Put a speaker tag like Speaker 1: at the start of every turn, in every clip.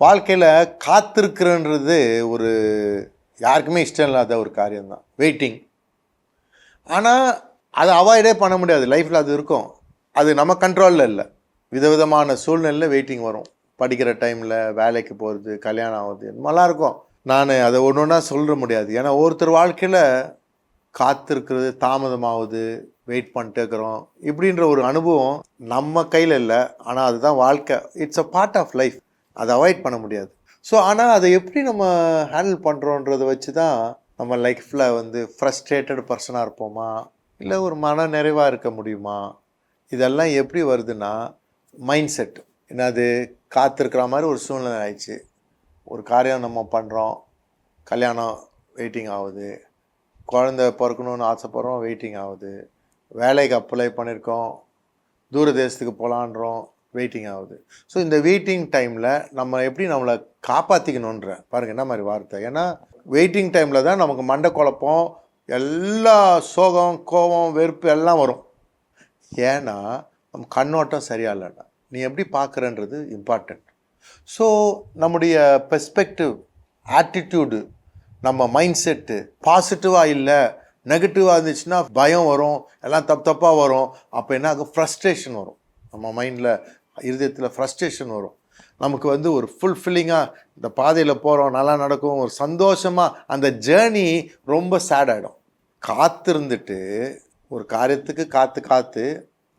Speaker 1: வாழ்க்கையில் காத்திருக்கிறன்றது ஒரு யாருக்குமே இஷ்டம் இல்லாத ஒரு காரியம்தான், வெயிட்டிங். ஆனால் அதை அவாய்டே பண்ண முடியாது, லைஃப்பில் அது இருக்கும். அது நம்ம கண்ட்ரோலில் இல்லை. விதவிதமான சூழ்நிலையில் வெயிட்டிங் வரும். படிக்கிற டைமில், வேலைக்கு போகிறது, கல்யாணம் ஆகுது, இந்த மாதிரிலாம் இருக்கும். நான் அதை ஒன்று ஒன்றா சொல்ல முடியாது. ஏன்னா ஒருத்தர் வாழ்க்கையில் காத்திருக்கிறது, தாமதமாகுது, வெயிட் பண்ணிட்டு இருக்கிறோம், இப்படின்ற ஒரு அனுபவம் நம்ம கையில் இல்லை. ஆனால் அதுதான் வாழ்க்கை. It's a part of life. அதை அவாய்ட் பண்ண முடியாது. ஸோ ஆனால் அதை எப்படி நம்ம ஹேண்டில் பண்ணுறோன்றதை வச்சு தான் நம்ம லைஃப்பில் வந்து ஃப்ரஸ்ட்ரேட்டட் பர்சனாக இருப்போமா, இல்லை ஒரு மன நிறைவாக இருக்க முடியுமா? இதெல்லாம் எப்படி வருதுன்னா மைண்ட் செட். என்னது, காத்திருக்கிற மாதிரி ஒரு சூழ்நிலை ஆயிடுச்சு. ஒரு காரியம் நம்ம பண்ணுறோம், கல்யாணம் வெயிட்டிங் ஆகுது, குழந்தை பிறக்கணுன்னு ஆசைப்படுறோம், வெயிட்டிங் ஆகுது, வேலைக்கு அப்ளை பண்ணியிருக்கோம், தூர தேசத்துக்கு போகலான்றோம், வெயிட்டிங் ஆகுது. ஸோ இந்த வெயிட்டிங் டைமில் நம்ம எப்படி நம்மளை காப்பாற்றிக்கணுன்ற பாருங்கள் என்ன மாதிரி வார்த்தை. ஏன்னா வெயிட்டிங் டைமில் தான் நமக்கு மண்டை குழப்பம், எல்லா சோகம், கோபம், வெறுப்பு எல்லாம் வரும். ஏன்னா நம்ம கண்ணோட்டம் சரியாக இல்லைன்னா நீ எப்படி பார்க்குறன்றது இம்பார்ட்டண்ட். ஸோ நம்முடைய பெர்ஸ்பெக்டிவ், ஆட்டிடியூடு, நம்ம மைண்ட் செட்டு பாசிட்டிவாக இல்லை, நெகட்டிவாக இருந்துச்சுன்னா பயம் வரும், எல்லாம் தப்பாக வரும். அப்போ என்ன ஆகும், ஃப்ரஸ்ட்ரேஷன் வரும். நம்ம மைண்டில், இருதயத்தில் ஃப்ரஸ்ட்ரேஷன் வரும். நமக்கு வந்து ஒரு ஃபுல்ஃபில்லிங்காக இந்த பாதையில் போகிறோம், நல்லா நடக்கும், ஒரு சந்தோஷமாக அந்த ஜேர்னி ரொம்ப சேட் ஆகிடும். காத்திருந்துட்டு ஒரு காரியத்துக்கு காத்து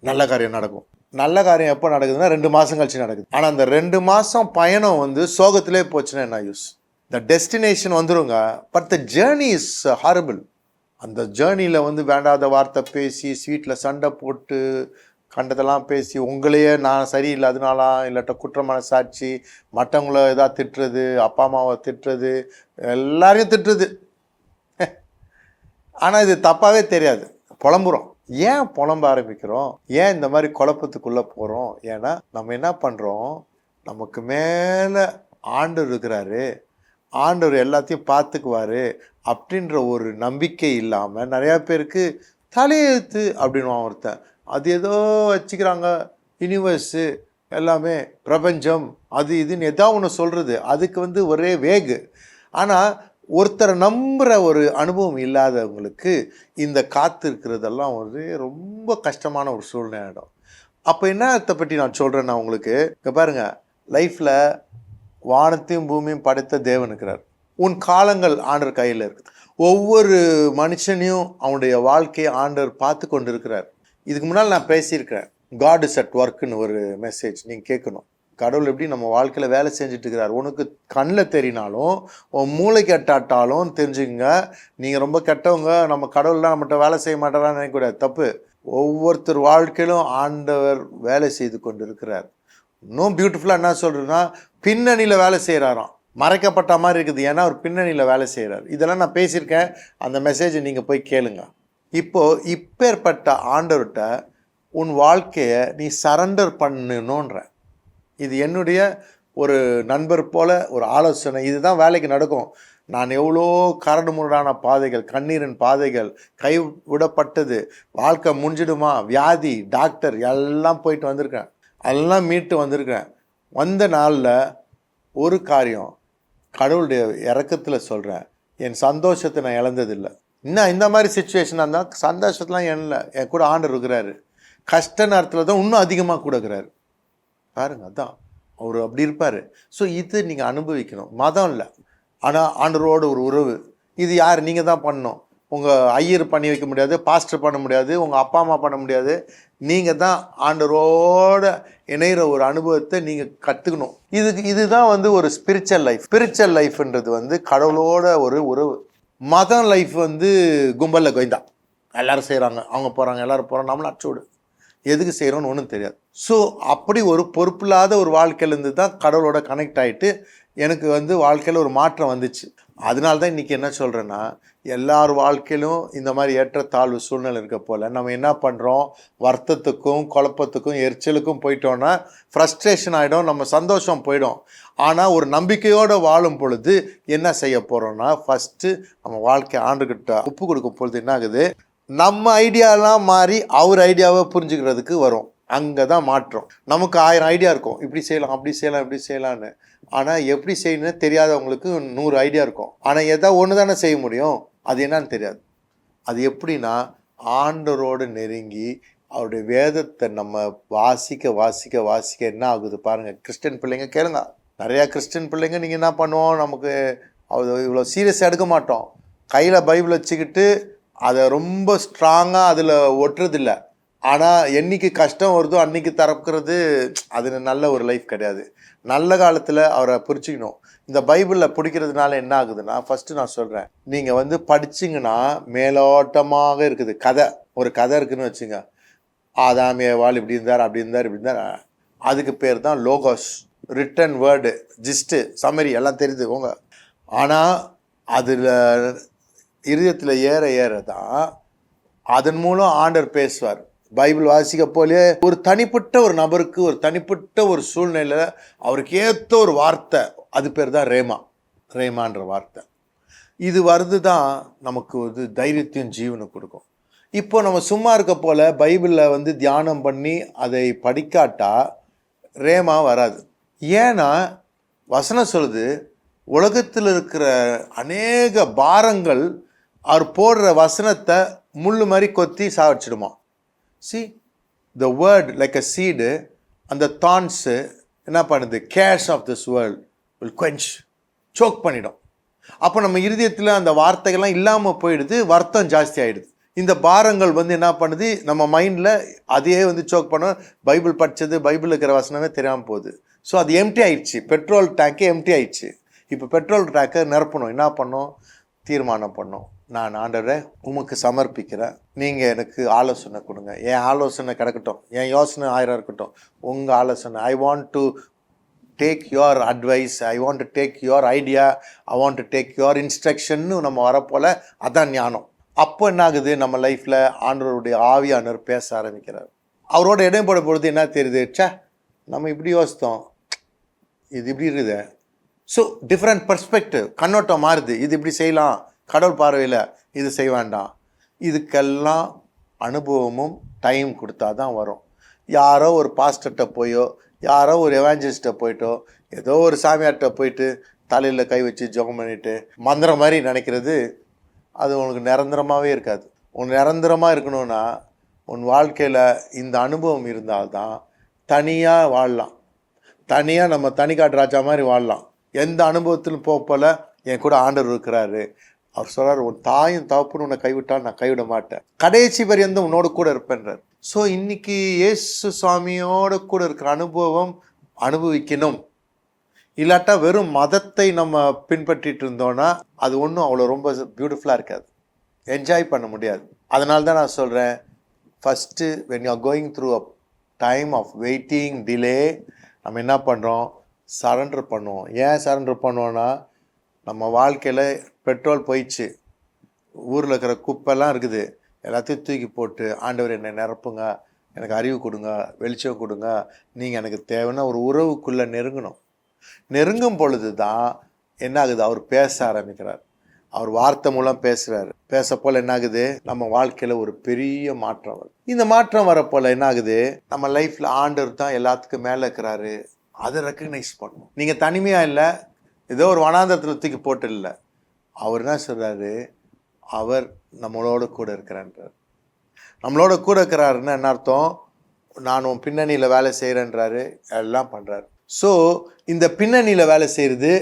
Speaker 1: நல்ல காரியம் நடக்கும். நல்ல காரியம் எப்போ நடக்குதுன்னா 2 மாதம் கழிச்சு நடக்குது. ஆனால் அந்த 2 மாதம் பயணம் வந்து சோகத்திலே போச்சுன்னா என்ன யூஸ்? இந்த டெஸ்டினேஷன் வந்துருங்க, but the journey is horrible. அந்த ஜேர்னியில் வந்து வேண்டாத வார்த்தை பேசி, ஸ்வீட்டில் சண்டை போட்டு, கண்டதெல்லாம் பேசி, உங்களையே நான் சரியில்லை அதனால, இல்லாட்ட குற்றமான சாட்சி, மற்றவங்கள எதாவது திட்டுறது, அப்பா அம்மாவை திட்டுறது, எல்லாரையும் திட்டுறது. ஆனால் இது தப்பாகவே தெரியாது, புலம்புறோம். ஏன் புலம்ப ஆரம்பிக்கிறோம்? ஏன் இந்த மாதிரி குழப்பத்துக்குள்ளே போகிறோம்? ஏன்னா நம்ம என்ன பண்ணுறோம், நமக்கு மேலே ஆண்டவர் இருக்கிறாரு, ஆண்டவர் எல்லாத்தையும் பார்த்துக்குவார் அப்படின்ற ஒரு நம்பிக்கை இல்லாமல் நிறையா பேருக்கு தலையெழுத்து அப்படின்னு ஒருத்தன் அது ஏதோ வச்சுக்கிறாங்க. யூனிவர்ஸு, எல்லாமே பிரபஞ்சம், அது இதுன்னு எதாவது ஒன்று சொல்கிறது, அதுக்கு வந்து ஒரே வேகு. ஆனால் ஒருத்தரை நம்புகிற ஒரு அனுபவம் இல்லாதவங்களுக்கு இந்த காத்து இருக்கிறதெல்லாம் வந்து ரொம்ப கஷ்டமான ஒரு சூழ்நிலை ஆகிடும். அப்போ என்னத்தை பற்றி நான் சொல்கிறேன்னா உங்களுக்கு, இங்கே பாருங்கள், லைஃப்பில் வானத்தையும் பூமியும் படைத்த தேவன் இருக்கிறார். உன் காலங்கள் ஆண்டவர் கையில் இருக்குது. ஒவ்வொரு மனுஷனையும் அவனுடைய வாழ்க்கையை ஆண்டவர் பார்த்து கொண்டு இருக்கிறார். இதுக்கு முன்னால் நான் பேசியிருக்கிறேன், காட் இஸ் அட் ஒர்க்குன்னு ஒரு மெசேஜ் நீங்கள் கேட்கணும். கடவுள் எப்படி நம்ம வாழ்க்கையில் வேலை செஞ்சுட்டு இருக்கிறார். உனக்கு கண்ணில் தெரியினாலும், உன் மூளைக்கு எட்டாட்டாலும் தெரிஞ்சுங்க, நீங்கள் ரொம்ப கெட்டவங்க, நம்ம கடவுள்லாம் நம்மகிட்ட வேலை செய்ய மாட்டாரான்னு நினைக்கக்கூடாது, தப்பு. ஒவ்வொருத்தர் வாழ்க்கையிலும் ஆண்டவர் வேலை செய்து கொண்டு இருக்கிறார். இன்னும் பியூட்டிஃபுல்லாக என்ன சொல்கிறதுன்னா, பின்னணியில் வேலை செய்கிறாராம். மறைக்கப்பட்ட மாதிரி இருக்குது, ஏன்னா அவர் பின்னணியில் வேலை செய்கிறார். இதெல்லாம் நான் பேசியிருக்கேன், அந்த மெசேஜை நீங்கள் போய் கேளுங்க. இப்போது இப்பேற்பட்ட ஆண்டவர்கிட்ட உன் வாழ்க்கையை நீ சரண்டர் பண்ணணுன்ற, இது என்னுடைய ஒரு நண்பர் போல் ஒரு ஆலோசனை. இதுதான் வேலைக்கு நடக்கும். நான் எவ்வளோ கரடு முரடான பாதைகள், கண்ணீரின் பாதைகள், கைவிடப்பட்டது, வாழ்க்கை முடிஞ்சிடுமா, வியாதி, டாக்டர் எல்லாம் போயிட்டு வந்திருக்கேன், எல்லாம் மீட்டு வந்திருக்கேன். வந்த நாளில் ஒரு காரியம், கடவுளுடைய இறக்கத்தில் சொல்கிறேன், என் சந்தோஷத்தை நான் இழந்ததில்லை. இன்னும் இந்த மாதிரி சுச்சுவேஷனாக இருந்தால் சந்தோஷத்துலாம் இல்லை, என் கூட ஆண்டவர் இருக்கிறாரு. கஷ்ட நேரத்தில் தான் இன்னும் அதிகமாக கொடுக்குறாரு பாருங்க. அதான் அவர் அப்படி இருப்பார். ஸோ இது நீங்கள் அனுபவிக்கணும். மதம் இல்லை, ஆனால் ஆண்டவரோட ஒரு உறவு. இது யார்? நீங்கள் தான் பண்ணணும். உங்கள் ஐயர் பண்ணி வைக்க முடியாது, பாஸ்டர் பண்ண முடியாது, உங்கள் அப்பா அம்மா பண்ண முடியாது. நீங்கள் தான் ஆண்டவரோட இணைகிற ஒரு அனுபவத்தை நீங்கள் கற்றுக்கணும். இதுதான் வந்து ஒரு ஸ்பிரிச்சுவல் லைஃப். ஸ்பிரிச்சுவல் லைஃப்ன்றது வந்து கடவுளோட ஒரு உறவு. மதம் லைஃப் வந்து கும்பலில் கோய்ந்தா, எல்லோரும் செய்கிறாங்க, அவங்க போகிறாங்க, எல்லோரும் போகிறாங்க, நம்மளும் அச்சோடு எதுக்கு செய்கிறோன்னு ஒன்றும் தெரியாது. ஸோ அப்படி ஒரு பொறுப்பில்லாத ஒரு வாழ்க்கையிலேருந்து தான் கடவுளோட கனெக்ட் ஆகிட்டு எனக்கு வந்து வாழ்க்கையில் ஒரு மாற்றம் வந்துச்சு. அதனால தான் இன்றைக்கி என்ன சொல்கிறேன்னா, எல்லார் வாழ்க்கையிலும் இந்த மாதிரி ஏற்றத்தாழ்வு சூழ்நிலை இருக்க போல் நம்ம என்ன பண்ணுறோம், வருத்தத்துக்கும் குழப்பத்துக்கும் எரிச்சலுக்கும் போயிட்டோன்னா ஃப்ரஸ்ட்ரேஷன் ஆகிடும், நம்ம சந்தோஷம் போயிடும். ஆனால் ஒரு நம்பிக்கையோடு வாழும் பொழுது என்ன செய்ய போகிறோன்னா, ஃபஸ்ட்டு நம்ம வாழ்க்கை ஆண்டுகிட்ட ஒப்பு கொடுக்கும் பொழுது என்ன ஆகுது, நம்ம ஐடியாலாம் மாறி அவர் ஐடியாவை புரிஞ்சுக்கிறதுக்கு வரும். அங்கே தான் மாற்றம். நமக்கு 1000 ஐடியா இருக்கும், இப்படி செய்யலாம் அப்படி செய்யலாம் இப்படி செய்யலான்னு. ஆனால் எப்படி செய்யணும்னு தெரியாதவங்களுக்கு 100 ஐடியா இருக்கும். ஆனால் ஏதாவது ஒன்று தானே செய்ய முடியும், அது என்னன்னு தெரியாது. அது எப்படின்னா ஆண்டவரோடு நெருங்கி அவருடைய வேதத்தை நம்ம வாசிக்க வாசிக்க வாசிக்க என்ன ஆகுது பாருங்கள். கிறிஸ்டின் பிள்ளைங்க கேளுங்க, நிறையா கிறிஸ்டின் பிள்ளைங்க நீங்கள் என்ன பண்ணுவோம், நமக்கு அது இவ்வளோ சீரியஸாக எடுக்க மாட்டோம். கையில் பைபிள் வச்சுக்கிட்டு அதை ரொம்ப ஸ்ட்ராங்காக அதில் ஒட்டுறதில்ல. ஆனால் என்றைக்கு கஷ்டம் வருதோ அன்றைக்கி திறக்கிறது அது நல்ல ஒரு லைஃப் கிடையாது. நல்ல காலத்தில் அவரை புரிச்சிக்கணும். இந்த பைபிளில் பிடிக்கிறதுனால என்ன ஆகுதுன்னா, ஃபஸ்ட்டு நான் சொல்கிறேன், நீங்கள் படிச்சிங்கன்னா மேலோட்டமாக இருக்குது. ஒரு கதை இருக்குதுன்னு வச்சுங்க. ஆதாம் ஏவாள் இப்படி இருந்தார் அப்படி இருந்தார் இப்படி இருந்தார், அதுக்கு பேர் தான் logos, return word, gist, summary எல்லாம் தெரியுது உங்க. ஆனால் அதில் இருதயத்தில் ஏற ஏற தான் அதன் மூலம் ஆண்டவர் பேசுவார். பைபிள் வாசிக்க போலே ஒரு தனிப்பட்ட ஒரு நபருக்கு ஒரு தனிப்பட்ட ஒரு சூழ்நிலையில் அவருக்கு ஏற்ற ஒரு வார்த்தை, அது பேர் தான் ரேமான்ற வார்த்தை. இது வருது தான் நமக்கு ஒரு தைரியத்தையும் ஜீவனை கொடுக்கும். இப்போ நம்ம சும்மா இருக்க போல் பைபிளில் தியானம் பண்ணி அதை படிக்காட்டா ரேமா வராது. ஏன்னா வசனம் சொல்லுது, உலகத்தில் இருக்கிற அநேக பாரங்கள் அவர் போடுற வசனத்தை முள்ளு மாதிரி கொத்தி சாவச்சிடுமா. See, the word like a seed, அந்த தான்ஸு என்ன பண்ணுது, cares of this world will quench, choke பண்ணிடும். அப்போ நம்ம இருதயத்தில் அந்த வார்த்தைகள்லாம் இல்லாமல் போயிடுது, வருத்தம் ஜாஸ்தி ஆகிடுது. இந்த பாரங்கள் என்ன பண்ணுது, நம்ம மைண்டில் அதையே சோக் பண்ணோம். பைபிள் படித்தது, பைபிள் இருக்கிற வசனமே தெரியாமல் போகுது. ஸோ அது எம்டி ஆயிடுச்சு, பெட்ரோல் டேங்கே எம்டி ஆயிடுச்சு. இப்போ பெட்ரோல் டேங்கை நிரப்பணும். என்ன பண்ணோம், தீர்மானம் பண்ணோம், நான் ஆண்டவரே உமக்கு சமர்ப்பிக்கிறேன், நீங்கள் எனக்கு ஆலோசனை கொடுங்க. என் ஆலோசனை கிடக்கட்டும், என் யோசனை 1000 இருக்கட்டும், உங்கள் ஆலோசனை. I want to take your advice, I want to take your idea, I want to take your இன்ஸ்ட்ரக்ஷன்னு நம்ம வரப்போல் அதான் ஞானம். அப்போ என்ன ஆகுது, நம்ம லைஃப்பில் ஆண்டவருடைய ஆவியானவர் பேச ஆரம்பிக்கிறார். அவரோட இடைப்பட பொழுது என்ன தெரியுது, நம்ம இப்படி யோசித்தோம், இது இப்படி இருக்குது. ஸோ டிஃப்ரெண்ட் பர்ஸ்பெக்டிவ், கண்ணோட்டம் மாறுது. இது இப்படி செய்யலாம், கடவுள் பார்வையில் இது செய்ய வேண்டாம். இதுக்கெல்லாம் அனுபவமும் டைம் கொடுத்தா தான் வரும். யாரோ ஒரு பாஸ்டர்கிட்ட போயோ, யாரோ ஒரு எவாஞ்சலிஸ்ட்டை போயிட்டோ, ஏதோ ஒரு சாமியார்கிட்ட போயிட்டு தலையில் கை வச்சு ஜெபம் பண்ணிட்டு மந்திரம் மாதிரி நினைக்கிறது, அது உனக்கு நிரந்தரமாகவே இருக்காது. உனக்கு நிரந்தரமாக இருக்கணும்னா உன் வாழ்க்கையில் இந்த அனுபவம் இருந்தால்தான் தனியாக வாழலாம். தனியாக நம்ம தனிக்காட்டு ராஜா மாதிரி வாழலாம். எந்த அனுபவத்திலும் போல என் கூட ஆண்டவர் இருக்கிறாரு. அவர் சொல்கிறார், உன் தாயும் தகப்பனும் உன்னை கைவிட்டால் நான் கைவிட மாட்டேன், கடைசி பரியந்தம் உன்னோட கூட இருப்பேன்றார். ஸோ இன்னைக்கு இயேசு சுவாமியோட கூட இருக்கிற அனுபவம் அனுபவிக்கணும். இல்லாட்டா வெறும் மதத்தை நம்ம பின்பற்றிட்டு இருந்தோன்னா அது ஒன்றும் அவ்வளோ ரொம்ப பியூட்டிஃபுல்லாக இருக்காது, என்ஜாய் பண்ண முடியாது. அதனால தான் நான் சொல்கிறேன், first when you are going through a time of waiting, delay, நம்ம என்ன பண்ணுறோம், சரண்டர் பண்ணுவோம். ஏன் சரண்டர் பண்ணுவோன்னா, நம்ம வாழ்க்கையில் பெட்ரோல் போயிடுச்சு, ஊரில் இருக்கிற குப்பெல்லாம் இருக்குது, எல்லாத்தையும் தூக்கி போட்டு ஆண்டவர் என்னை நிரப்புங்க, எனக்கு அறிவு கொடுங்க, வெளிச்சம் கொடுங்க, நீங்கள் எனக்கு தேவைன்னா ஒரு உறவுக்குள்ளே நெருங்கணும். நெருங்கும் பொழுது தான் என்ன ஆகுது, அவர் பேச ஆரம்பிக்கிறார். அவர் வார்த்தை மூலம் பேசுகிறார். பேச போல் என்ன ஆகுது, நம்ம வாழ்க்கையில் ஒரு பெரிய மாற்றம் வருது. இந்த மாற்றம் வரப்போல் என்ன ஆகுது, நம்ம லைஃப்பில் ஆண்டவர் தான் எல்லாத்துக்கும் மேலே இருக்கிறாரு, அதை ரெக்கக்னைஸ் பண்ணணும். நீங்கள் தனிமையாக இல்லை, ஏதோ ஒரு வனாந்தரத்தில் தூக்கி போட்டு இல்லை. அவர் என்ன சொல்கிறாரு, அவர் நம்மளோட கூட இருக்கிறான்றார். நம்மளோட கூட இருக்கிறாருன்னு என்ன அர்த்தம், நான் உன் பின்னணியில் வேலை செய்கிறேன்றாரு, எல்லாம் பண்ணுறாரு. ஸோ இந்த பின்னணியில் வேலை செய்கிறது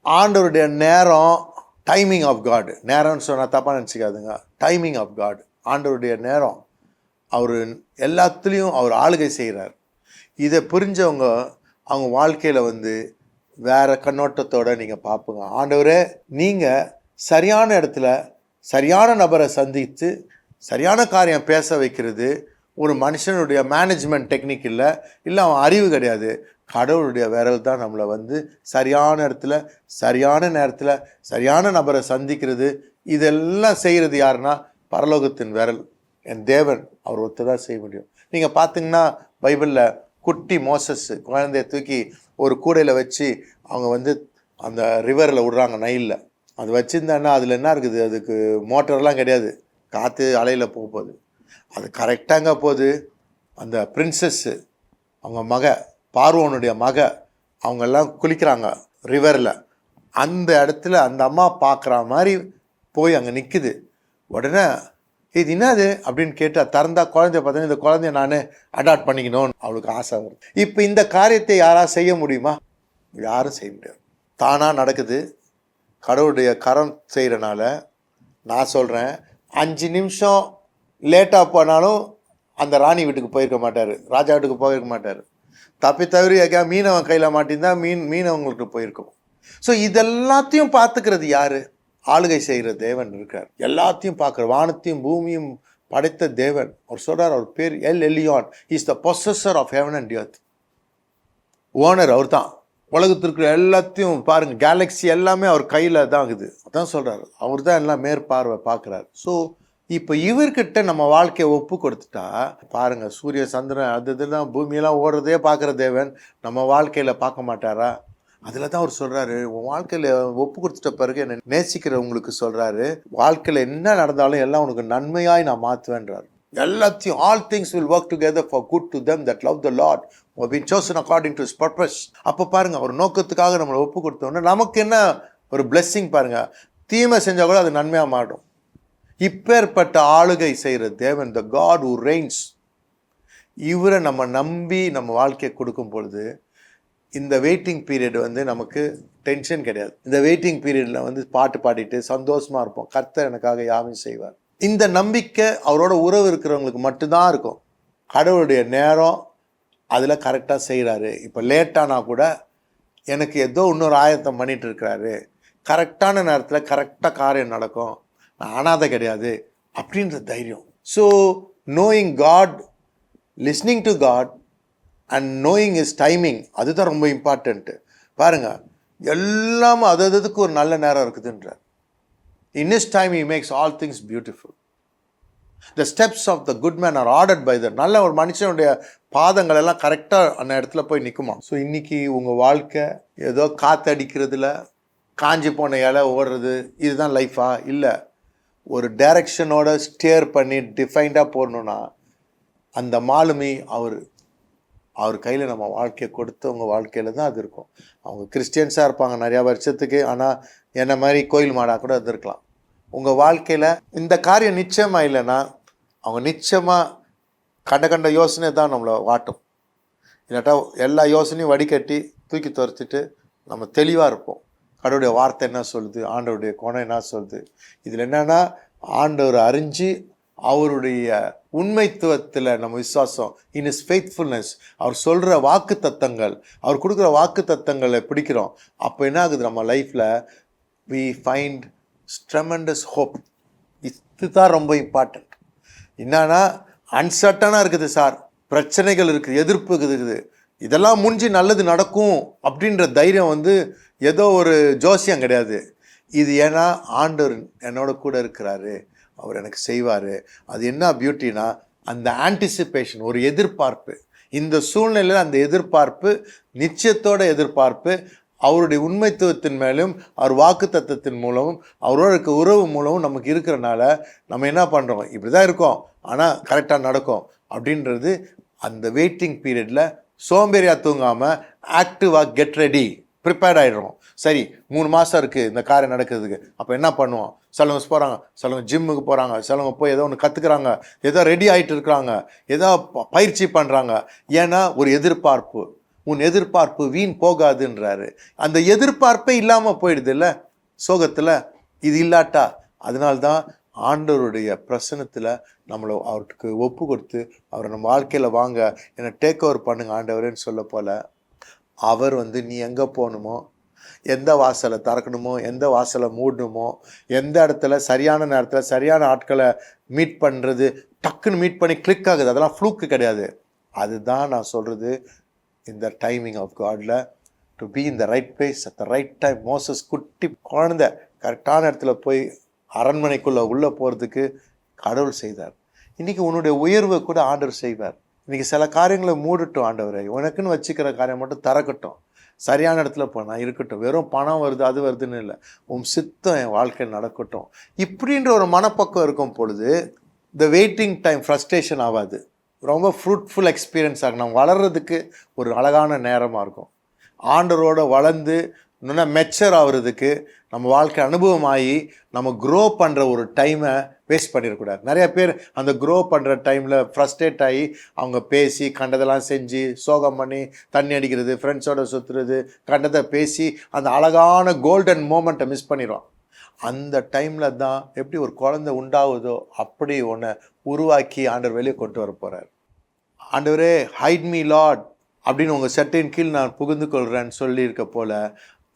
Speaker 1: ஆண்டவருடைய நேரம், டைமிங் ஆஃப் காட். நேரம்னு சொன்னால் தப்பாக நினச்சிக்காதுங்க, டைமிங் ஆஃப் காட். ஆண்டவருடைய நேரம், அவர் எல்லாத்துலேயும் அவர் ஆளுகை செய்கிறார். இதை புரிஞ்சவங்க அவங்க வாழ்க்கையில் வேறு கண்ணோட்டத்தோடு நீங்கள் பார்ப்போங்க. ஆண்டவரே, நீங்கள் சரியான இடத்துல சரியான நபரை சந்தித்து சரியான காரியம் பேச வைக்கிறது ஒரு மனுஷனுடைய மேனேஜ்மெண்ட் டெக்னிக் இல்லை, அவன் அறிவு கிடையாது. கடவுளுடைய விரல் தான் நம்மளை சரியான இடத்துல சரியான நேரத்தில் சரியான நபரை சந்திக்கிறது. இதெல்லாம் செய்கிறது யாருன்னா பரலோகத்தின் விரல், என் தேவன். அவர் ஒருத்தர் செய்ய முடியும். நீங்கள் பார்த்தீங்கன்னா பைபிளில் குட்டி மோசஸ் குழந்தைய தூக்கி ஒரு கூடையில் வச்சு அவங்க அந்த ரிவரில் விடுறாங்க, நைலில். அது வச்சுருந்தாங்கன்னா அதில் என்ன இருக்குது, அதுக்கு மோட்டர்லாம் கிடையாது, காற்று அலையில் போகுது. அது கரெக்டாக போகுது, அந்த பிரின்சஸ்ஸு அவங்க பார்வோனுடைய அவங்கெல்லாம் குளிக்கிறாங்க ரிவரில். அந்த இடத்துல அந்த அம்மா பார்க்குற மாதிரி போய் அங்கே நிற்குது. உடனே இது என்னது அப்படின்னு கேட்டு திறந்தா குழந்தைய பார்த்தோன்னா இந்த குழந்தைய நான் அடாப்ட் பண்ணிக்கணும்னு அவளுக்கு ஆசை வருது. இப்போ இந்த காரியத்தை யாராவது செய்ய முடியுமா? யாரும் செய்ய முடியாது. தானாக நடக்குது. கடவுளுடைய கரம் செய்கிறனால நான் சொல்கிறேன், 5 நிமிஷம் லேட்டாக போனாலும் அந்த ராணி வீட்டுக்கு போயிருக்க மாட்டார், ராஜா வீட்டுக்கு போயிருக்க மாட்டார். தவறி மீனவன் கையில் மாட்டின்தான் மீனவங்களுக்கு போயிருக்கும். ஸோ இதெல்லாத்தையும் பார்த்துக்கிறது யார்? ஆளுகை செய்கிற தேவன் இருக்கார். எல்லாத்தையும் பார்க்குற, வானத்தையும் பூமியும் படைத்த தேவன். அவர் சொல்கிறார், அவர் பேர் El Elyon. Is the possessor of heaven and earth. Owner அவர் தான். உலகத்திற்கு எல்லாத்தையும் பாருங்கள், கேலக்ஸி எல்லாமே அவர் கையில் தான் இருக்குது. அதான் சொல்கிறார், அவர் தான் எல்லாம் மேற்பார்வை பார்க்குறாரு. ஸோ இப்போ இவர்கிட்ட நம்ம வாழ்க்கையை ஒப்பு கொடுத்துட்டா பாருங்கள், சூரிய சந்திரன் அது இதெல்லாம் பூமியெல்லாம் ஓடுறதே பார்க்குற தேவன் நம்ம வாழ்க்கையில் பார்க்க மாட்டாரா? அதில் தான் அவர் சொல்கிறாரு, உன் வாழ்க்கையில் ஒப்பு கொடுத்துட்ட பிறகு என்னை நேசிக்கிறவங்களுக்கு சொல்கிறாரு, வாழ்க்கையில் என்ன நடந்தாலும் எல்லாம் உனக்கு நன்மையாய் நான் மாற்றுவேன்றார். எல்லாத்தையும் all things will work together for good to them that love the Lord who have been chosen according to his purpose. அப்போ பாருங்கள், அவர் நோக்கத்துக்காக நம்மளை ஒப்பு கொடுத்தோன்னா நமக்கு என்ன ஒரு blessing பாருங்கள். தீமை செஞ்சால் கூட அது நன்மையாக மாறும். இப்பேற்பட்ட ஆளுகை செய்கிற தேவன், the God who reigns, இவரை நம்ம நம்பி நம்ம வாழ்க்கையை கொடுக்கும் பொழுது இந்த வெயிட்டிங் பீரியட் நமக்கு டென்ஷன் கிடையாது. இந்த வெயிட்டிங் பீரியடில் பாட்டு பாடிட்டு சந்தோஷமாக இருப்போம். கர்த்தர் எனக்காக யாவும் செய்வார். இந்த நம்பிக்கை அவரோட உறவு இருக்கிறவங்களுக்கு மட்டும்தான் இருக்கும். கடவுளுடைய நேரம் அதில் கரெக்டாக செய்கிறாரு. இப்போ லேட்டானா கூட எனக்கு ஏதோ இன்னொரு ஆயத்தம் பண்ணிகிட்டு இருக்கிறாரு, கரெக்டான நேரத்தில் கரெக்டாக காரியம் நடக்கும், நான் அனாதை கிடையாது அப்படின்ற தைரியம். So knowing God, listening to God and knowing is timing, அதுதான் ரொம்ப இம்பார்ட்டண்ட்டு. பாருங்கள், எல்லாமே அதுக்கு ஒரு நல்ல நேரம் இருக்குதுன்றார். In his time he makes all things beautiful. The steps of the good man are ordered by the. நல்ல ஒரு மனுஷனுடைய பாதங்கள் எல்லாம் கரெக்டாக அந்த இடத்துல போய் நிற்குமா. ஸோ இன்றைக்கி உங்கள் வாழ்க்கை ஏதோ காற்றடிக்கிறதுல காஞ்சி போன இலை ஓடுறது இதுதான் லைஃபா? இல்லை, ஒரு டைரக்ஷனோட ஸ்டியர் பண்ணி டிஃபைன்டாக போடணுன்னா அந்த மாலுமி அவர் கையில் நம்ம வாழ்க்கையை கொடுத்தவங்க வாழ்க்கையில் தான் அது இருக்கும். அவங்க கிறிஸ்டியன்ஸாக இருப்பாங்க நிறையா வருஷத்துக்கு, ஆனால் என்ன மாதிரி கோயில் மாடாக கூட அது இருக்கலாம். உங்கள் வாழ்க்கையில் இந்த காரியம் நிச்சயமாக இல்லைன்னா அவங்க நிச்சயமாக கண்ட யோசனை தான் நம்மளை வாட்டும். இல்லாட்டா எல்லா யோசனையும் வடிகட்டி தூக்கி துரத்திட்டு நம்ம தெளிவாக இருப்போம். கடவுளுடைய வார்த்தை என்ன சொல்லுது, ஆண்டவருடைய குணம் என்ன சொல்லுது. இதில் என்னென்னா ஆண்டவர் அறிஞ்சு அவருடைய உண்மைத்துவத்தில் நம்ம விசுவாசம், இன் இஸ் ஃபெய்த்ஃபுல்னஸ், அவர் சொல்கிற வாக்கு தத்தங்கள், அவர் கொடுக்குற வாக்கு தத்தங்களை பிடிக்கிறோம். அப்போ என்ன ஆகுது, நம்ம லைஃப்பில் we find tremendous hope. இதுதான் ரொம்ப இம்பார்ட்டண்ட். என்னன்னா அன்சர்டனாக இருக்குது சார், பிரச்சனைகள் இருக்குது, எதிர்ப்பு இருக்குது, இதெல்லாம் முடிஞ்சு நல்லது நடக்கும் அப்படின்ற தைரியம் ஏதோ ஒரு ஜோசியம் கிடையாது. இது ஏன்னா ஆண்டவர் என்னோட கூட இருக்கிறாரு, அவர் எனக்கு செய்வார். அது என்ன பியூட்டினா அந்த ஆன்டிசிபேஷன், ஒரு எதிர்பார்ப்பு. இந்த சூழ்நிலையில் அந்த எதிர்பார்ப்பு, நிச்சயத்தோட எதிர்பார்ப்பு, அவருடைய உண்மைத்துவத்தின் மேலும் அவர் வாக்கு தத்துவத்தின் மூலமும் அவரோட இருக்க உறவு மூலமும் நமக்கு இருக்கிறனால நம்ம என்ன பண்ணுறோம், இப்படி தான் இருக்கோம் ஆனால் கரெக்டாக நடக்கும் அப்படின்றது. அந்த வெயிட்டிங் பீரியடில் சோம்பேறியாக தூங்காமல் ஆக்டிவாக கெட் ரெடி, ப்ரிப்பேர்ட் ஆகிடுறோம். சரி, 3 மாதம் இருக்குது இந்த காரியம் நடக்கிறதுக்கு, அப்போ என்ன பண்ணுவோம்? சிலவங்க போகிறாங்க, சிலவங்க ஜிம்முக்கு போகிறாங்க, சிலவங்க போய் ஏதோ ஒன்று கற்றுக்குறாங்க, ஏதோ ரெடி ஆகிட்டு இருக்கிறாங்க, ஏதோ பயிற்சி பண்ணுறாங்க. ஏன்னா ஒரு எதிர்பார்ப்பு. உன் எதிர்பார்ப்பு வீண் போகாதுன்றாரு. அந்த எதிர்பார்ப்பே இல்லாமல் போயிடுது இல்லை சோகத்தில். இது இல்லாட்டா அதனால்தான் ஆண்டவருடைய பிரசனத்தில் நம்மளை அவருக்கு ஒப்பு கொடுத்து அவரை நம்ம வாழ்க்கையில் வாங்க என்னை டேக் ஓவர் பண்ணுங்க ஆண்டவரேன்னு சொல்ல போல் அவர் நீ எங்கே போகணுமோ, எந்த வாசலை திறக்கணுமோ, எந்த வாசலை மூடணுமோ, எந்த இடத்துல சரியான நேரத்தில் சரியான ஆட்களை மீட் பண்ணுறது, டக்குன்னு மீட் பண்ணி கிளிக் ஆகுது, அதெல்லாம் ஃப்ளூக்கு கிடையாது. அதுதான் நான் சொல்கிறது, இந்த டைமிங் ஆஃப் காட்ல to be in the right place at the right time. Moses குட்டி குழந்தை கரெக்டான இடத்துல போய் அரண்மனைக்குள்ளே உள்ளே போகிறதுக்கு கடவுள் செய்தார். இன்றைக்கி உன்னுடைய உயர்வை கூட ஆண்டவர் செய்வார். இன்றைக்கி சில காரியங்களை மூடட்டும் ஆண்டவரை, உனக்குன்னு வச்சுக்கிற காரியம் மட்டும் திறக்கட்டும், சரியான இடத்துல போனால் இருக்கட்டும். வெறும் பணம் வருது அது வருதுன்னு இல்லை, உன் சித்தம் என் வாழ்க்கையில் நடக்கட்டும் இப்படின்ற ஒரு மனப்பக்கம் இருக்கும் பொழுது இந்த வெயிட்டிங் டைம் ஃப்ரஸ்ட்ரேஷன் ஆகாது. ரொம்ப ஃப்ரூட்ஃபுல் எக்ஸ்பீரியன்ஸ் ஆகும். நம்ம வளர்கிறதுக்கு ஒரு அழகான நேரமாக இருக்கும். ஆண்டவரோட வளர்ந்து இன்னும் மெச்சர் ஆகுறதுக்கு நம்ம வாழ்க்கை அனுபவமாகி நம்ம க்ரோ பண்ணுற ஒரு டைமை வேஸ்ட் பண்ணிடக்கூடாது. நிறைய பேர் அந்த க்ரோ பண்ணுற டைமில் ஃப்ரஸ்ட்ரேட் ஆகி அவங்க பேசி கண்டதெல்லாம் செஞ்சு சோகம் பண்ணி தண்ணி அடிக்கிறது, ஃப்ரெண்ட்ஸோடு சுற்றுறது, கண்டதை பேசி அந்த அழகான கோல்டன் மோமெண்ட்டை மிஸ் பண்ணிடுவோம். அந்த டைமில் தான் எப்படி ஒரு குழந்தை உண்டாகுதோ அப்படி ஒன்று உருவாக்கி ஆண்டவர் வெளியே கொண்டு வர போகிறார். ஆண்டவரே ஹைட் மீ லார்ட் அப்படின்னு உங்கள் சட்டையின் கீழ் நான் புகுந்து கொள்கிறேன்னு சொல்லியிருக்க போல்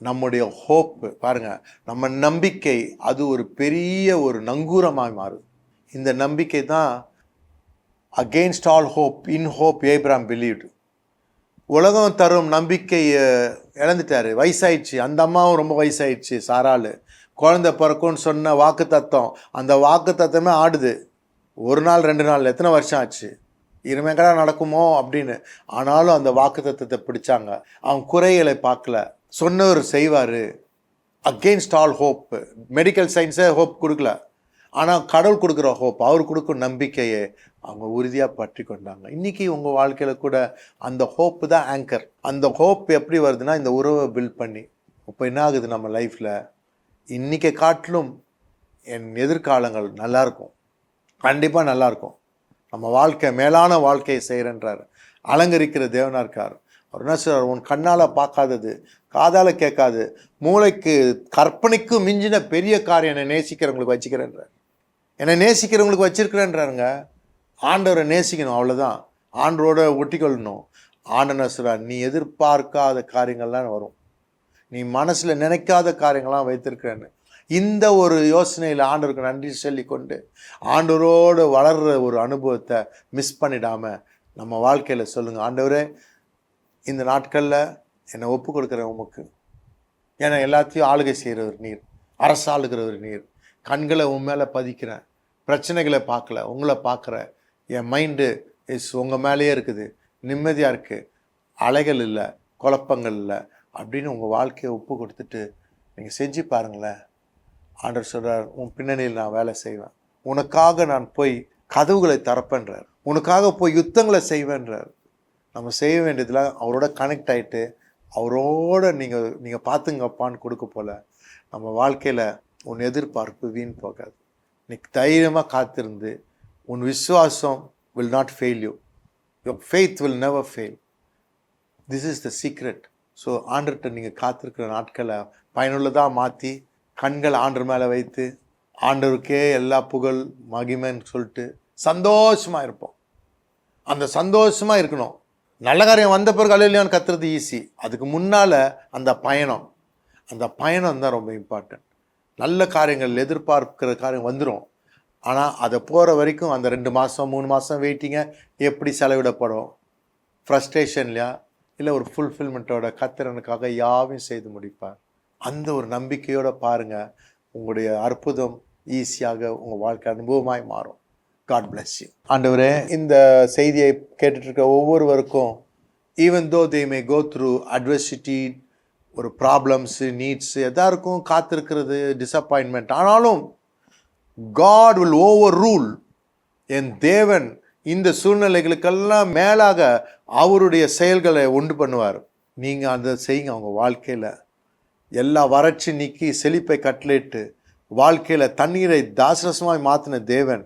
Speaker 1: நம்முடைய ஹோப்பு பாருங்கள், நம்ம நம்பிக்கை அது ஒரு பெரிய ஒரு நங்கூரமாக மாறும். இந்த நம்பிக்கை தான் அகெயின்ஸ்ட் ஆல் ஹோப் இன் ஹோப் ஏப்ராம் பிலீவ்டு. உலகம் தரும் நம்பிக்கையை இழந்துட்டார், வயசாயிடுச்சு. அந்த அம்மாவும் ரொம்ப வயசாயிடுச்சு. சாராள் குழந்தை பிறக்கும்னு சொன்ன வாக்கு தத்தம், அந்த வாக்கு தத்தமே ஆடுது. ஒரு நாள் 2 நாள் எத்தனை வருஷம் ஆச்சு, இனிமேக்கடா நடக்குமோ அப்படின்னு. ஆனாலும் அந்த வாக்கு தத்தத்தை பிடிச்சாங்க. அவங்க குறைகளை பார்க்கல, சொன்னவர் செய்வார். Against all hope. மெடிக்கல் சயின்ஸே ஹோப் கொடுக்கல, ஆனால் கடவுள் கொடுக்குற ஹோப், அவர் கொடுக்கும் நம்பிக்கையை அவங்க உறுதியாக பற்றி கொண்டாங்க. இன்றைக்கி உங்கள் வாழ்க்கையில் கூட அந்த ஹோப்பு தான் ஆங்கர். அந்த ஹோப் எப்படி வருதுன்னா இந்த உறவை பில்ட் பண்ணி. இப்போ என்ன ஆகுது நம்ம லைஃப்பில், இன்றைக்கை காட்டிலும் என் எதிர்காலங்கள் நல்லாயிருக்கும், கண்டிப்பாக நல்லாயிருக்கும். நம்ம வாழ்க்கை மேலான வாழ்க்கையை செய்கிறன்றார். அலங்கரிக்கிற தேவனாக இருக்கார். அவர் என்ன சொல்றார், உன் கண்ணால் பார்க்காதது, காதால் கேட்காது, மூளைக்கு கற்பனைக்கு மிஞ்சின பெரிய காரியம் என்னை நேசிக்கிறவங்களுக்கு வச்சுக்கிறேன்றார். என்னை நேசிக்கிறவங்களுக்கு வச்சிருக்கிறேன்றாருங்க. ஆண்டவரை நேசிக்கணும், அவ்வளோதான். ஆண்டவரோட ஒட்டிக்கொள்ளணும். ஆண்டவர் சொல்றார், நீ எதிர்பார்க்காத காரியங்கள்லாம் வரும், நீ மனசில் நினைக்காத காரியங்கள்லாம் வைத்திருக்கிறேன்னு. இந்த ஒரு யோசனையில் ஆண்டவருக்கு நன்றி சொல்லி கொண்டு ஆண்டவரோடு வளர்கிற ஒரு அனுபவத்தை மிஸ் பண்ணிடாமல் நம்ம வாழ்க்கையில் சொல்லுங்கள், ஆண்டவரே இந்த நாட்களில் என்னை ஒப்பு கொடுக்குறேன் உமக்கு. ஏன்னா எல்லாத்தையும் ஆளுகை செய்கிறவர் நீர், அரசாளுகிறவர் நீர். கண்களை உன் மேலே பதிக்கிறேன், பிரச்சனைகளை பார்க்கல, உங்களை பார்க்குறேன். என் மைண்டு உங்கள் மேலேயே இருக்குது, நிம்மதியாக இருக்குது, அலைகள் இல்லை, குழப்பங்கள் இல்லை அப்படின்னு உங்கள் வாழ்க்கையை ஒப்பு கொடுத்துட்டு நீங்கள் செஞ்சு பாருங்களேன். ஆண்டவர் சொல்கிறார், உன் பின்னணியில் நான் வேலை செய்வேன், உனக்காக நான் போய் கதவுகளை திறப்பேன்றார், உனக்காக போய் யுத்தங்களை செய்வேன்றார். நம்ம செய்ய வேண்டியதில் அவரோட கனெக்ட் ஆகிட்டு அவரோட நீங்கள் பார்த்துங்கப்பான்னு கொடுக்க போல் நம்ம வாழ்க்கையில் உன் எதிர்பார்ப்பு வீண் போகாது. நீ தைரியமாக காத்திருந்து, உன் விசுவாசம் will not fail you. Your faith will never fail. This is the secret. So ஆண்டர்கிட்ட நீங்கள் காத்திருக்கிற நாட்களை பயனுள்ளதாக மாற்றி கண்கள் ஆண்டர் மேலே வைத்து ஆண்டவருக்கே எல்லா புகழ் மகிமைன்னு சொல்லிட்டு சந்தோஷமாக இருப்போம். அந்த சந்தோஷமாக இருக்கணும். நல்ல காரியம் வந்த பிறகு அல்லேலூயான்னு கத்துறது ஈஸி. அதுக்கு முன்னால் அந்த பயணம் தான் ரொம்ப இம்பார்ட்டன்ட். நல்ல காரியங்கள் எதிர்பார்க்கிற காரியம் வந்துடும், ஆனால் அதை போகிற வரைக்கும் அந்த 2 மாதம் 3 மாதம் வெயிட்டிங்க எப்படி செலவிடப்படும், ஃப்ரஸ்ட்ரேஷன்லையா இல்லை ஒரு ஃபுல்ஃபில்மெண்ட்டோட கத்திரனுக்காக யாவையும் செய்து முடிப்பார். அந்த ஒரு நம்பிக்கையோடு பாருங்கள், உங்களுடைய அற்புதம் ஈஸியாக உங்கள் வாழ்க்கை அனுபவமாய் மாறும். God bless you. ஆண்டவரே, இந்த செய்தியை கேட்டுட்ருக்க ஒவ்வொருவருக்கும் ஈவன் தோ தே மே கோ த்ரூ அட்வர்சிட்டி, ஒரு ப்ராப்ளம்ஸு, நீட்ஸு எதாருக்கும் காத்திருக்கிறது டிசப்பாயின்மெண்ட், ஆனாலும் God will overrule. என் தேவன் இந்த சூழ்நிலைகளுக்கெல்லாம் மேலாக அவருடைய செயல்களை உண்டு பண்ணுவார். நீங்கள் அந்த செய்யுங்க. அவங்க வாழ்க்கையில் எல்லா வறட்சி நீக்கி செழிப்பை கட்டளையிட்டு வாழ்க்கையில் தண்ணீரை தாசரசமாய் மாற்றின தேவன்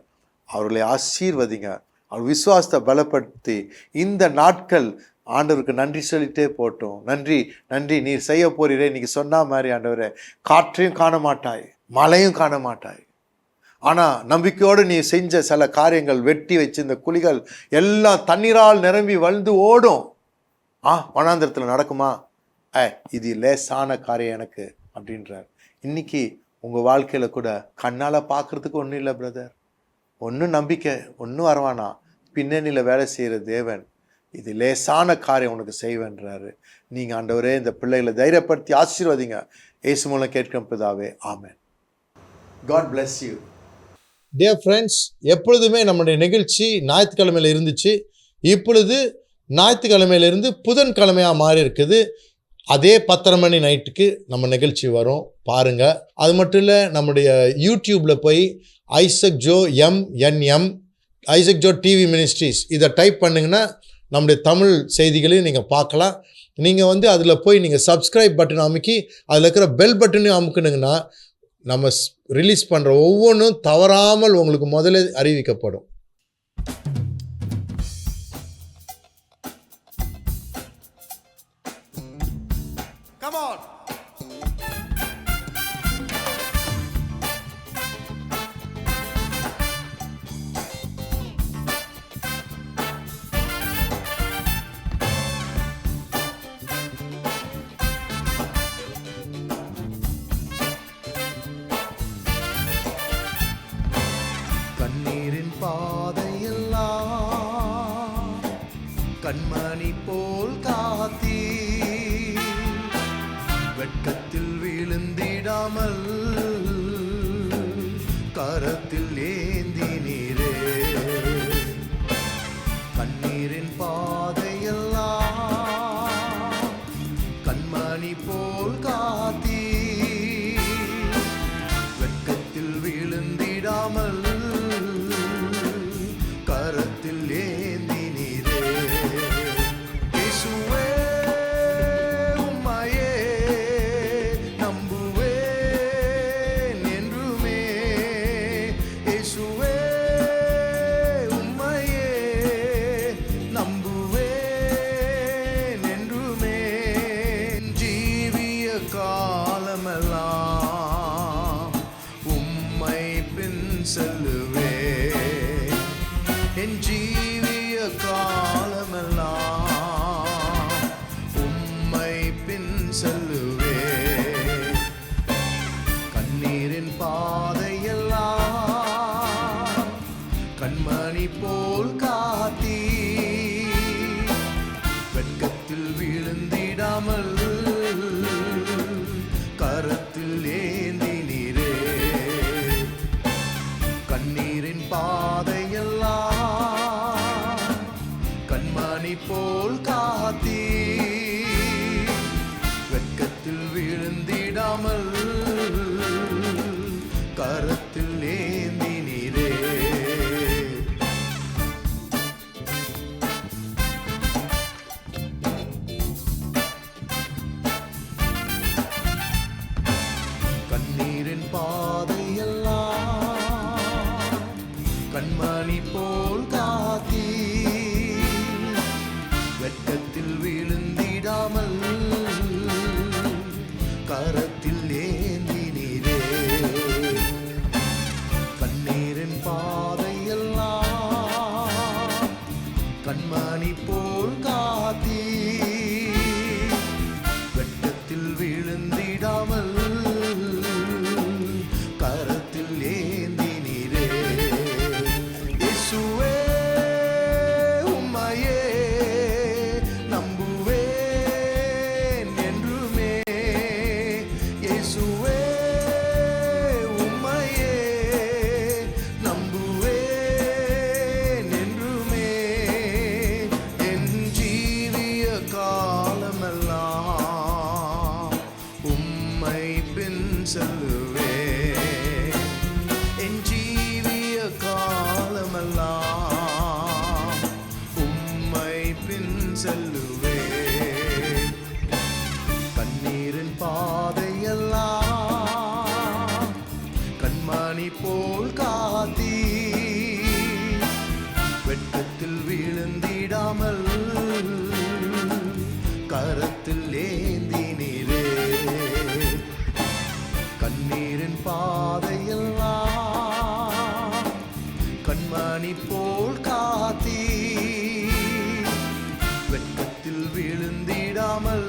Speaker 1: அவர்களை ஆசீர்வதிங்க. அவர் விசுவாசத்தை பலப்படுத்தி இந்த நாட்கள் ஆண்டவருக்கு நன்றி சொல்லிட்டே போட்டோம். நன்றி நன்றி, நீர் செய்ய போறீரே. இன்றைக்கி சொன்ன மாதிரி ஆண்டவரே, காற்றையும் காண மாட்டாய், மழையும் காண மாட்டாய், ஆனால் நம்பிக்கையோடு நீ செஞ்ச சில காரியங்கள், வெட்டி வச்சிருந்த குழிகள் எல்லாம் தண்ணீரால் நிரம்பி வளர்ந்து ஓடும். வனாந்திரத்தில் நடக்குமா? இது லேசான காரியம் எனக்கு அப்படின்றார். இன்னைக்கு உங்கள் வாழ்க்கையில் கூட கண்ணால் பார்க்குறதுக்கு ஒன்றும் இல்லை பிரதர், ஒன்றும் நம்பிக்கை ஒன்றும் வரவானா, பின்னணியில் வேலை செய்கிற தேவன் இது லேசான காரியம் உனக்கு செய்வேன்றாரு. நீங்கள் ஆண்டவரே இந்த பிள்ளைகளை தைரியப்படுத்தி ஆசீர்வதிங்க. இயேசு மூலம் கேட்கும் பிதாவே, ஆமென். God bless you. Dear friends, எப்பொழுதுமே நம்முடைய நிகழ்ச்சி ஞாயிற்றுக்கிழமையில் இருந்துச்சு. இப்பொழுது ஞாயிற்றுக்கிழமையிலிருந்து புதன்கிழமையாக மாறி இருக்குது. அதே 10:30 மணி நைட்டுக்கு நம்ம நிகழ்ச்சி வரும், பாருங்கள். அது மட்டும் இல்லை, நம்முடைய யூடியூப்பில் போய் Isaac Joe MNM
Speaker 2: Isaac Joe TV ministries இதை டைப் பண்ணிங்கன்னா நம்முடைய தமிழ் செய்திகளையும் நீங்கள் பார்க்கலாம். நீங்கள் அதில் போய் நீங்கள் சப்ஸ்கிரைப் பட்டன் அமுக்கி அதில் இருக்கிற பெல் பட்டனையும் அமுக்குனுங்கன்னா நம்ம ரிலீஸ் பண்ணுற ஒவ்வொன்றும் தவறாமல் உங்களுக்கு முதல்ல அறிவிக்கப்படும்.
Speaker 1: Come on. கண்ணீரின் பாதையெல்லாம் கண்மணி போல் காத்தீ, வெட்கத்தில் விழுந்திடாமல் கரத்தில் ஏந்தினீரே. கண்ணீரின் பாதையெல்லாம் கண்மணி போல் காத்தீ, வெட்கத்தில் விழுந்திடாமல் கரத்தில் ஏந்தினீரே. இயேசுவே உம்மையே நம்புவேன் என்றுமே. இயேசுவே உம்மையே நம்புவேன் என்றுமே. ஜீவிய காலமெல்லாம் உம்மை பின் செல்லுவேன். என் ஜீவிய காலமெல்லாம் உம்மை பின் செல்லுவேன். கண்ணீரின் பாதையெல்லாம் கண்மணி போல் காத்தீ, வெட்கத்தில் விழுந்திடாமல் கரத்தில் ஏந்தினீரே. கண்ணீரின் பாதையெல்லாம் கண்மணி போல் காத்தீ, வெட்கத்தில் விழுந்திடாமல் கரத்தில் ஏந்தினீரே. கண்ணீரின் பாதையெல்லாம் கண்மணி போல் காத்தீ, வெட்கத்தில் விழுந்திடாமல் கரத்தில் ஏந்தினீரே. கண்ணீரின் பாதையெல்லாம் கண்மணி போல் காத்தீ, வெட்கத்தில் விழுந்திடாமல் கரத்தில் ஏந்தினீரே. இயேசுவே உம்மையே நம்புவேன் என்றுமே. இயேசுவே உம்மையே நம்புவேன் என்றுமே. என் ஜீவிய காலமெல்லாம் உம்மை பின் செல்லுவேன். என் ஜீவிய காலமெல்லாம் உம்மை பின் செல்லுவேன். கண்ணீரின் பாதையெல்லாம் கண்மணி போல் காத்தீ, வெட்கத்தில் விழுந்திடாமல் கரத்தில் ஏந்தினீரே. கண்ணீரின் பாதையெல்லாம் கண்மணி போல் காத்தீ, வெட்கத்தில் விழுந்திடாமல்